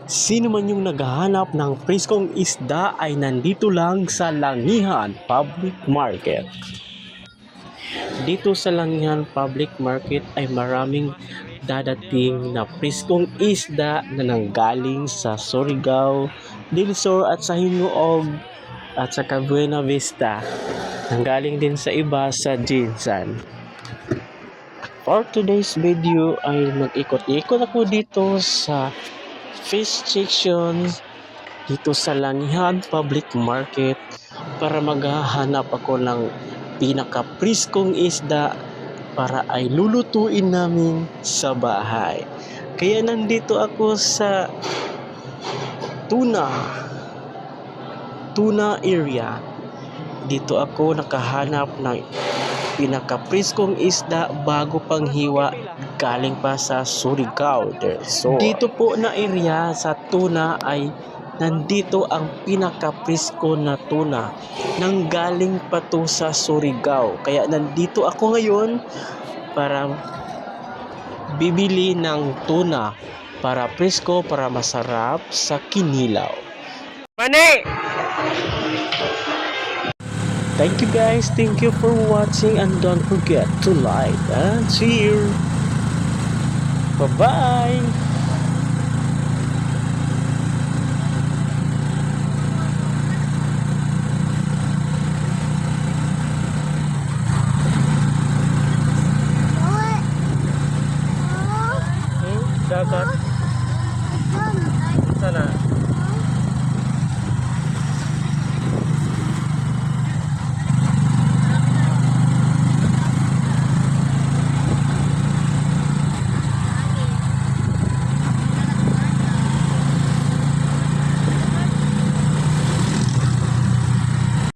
Sino man yung naghahanap ng preskong isda ay nandito lang sa Langihan Public Market. Dito sa Langihan Public Market ay maraming dadating na preskong isda na nanggaling sa Surigao, Del Sur at sa Hinuog at sa Buena Vista. Nanggaling din sa iba sa Jinsan. For today's video ay mag-ikot-ikot ako dito sa fish section dito sa Langihan Public Market para maghahanap ako ng pinaka-preskong isda para ay lulutuin namin sa bahay. Kaya nandito ako sa tuna area. Dito ako nakahanap ng pinaka-preskong isda bago pang hiwa galing pa sa Surigao del Sur. Dito po na area sa tuna ay nandito ang pinaka-presko na tuna nang galing pa to sa Surigao. Kaya nandito ako ngayon para bibili ng tuna para presko, para masarap sa kinilaw. Mani! Thank you guys, thank you for watching and don't forget to like and share. Bye-bye!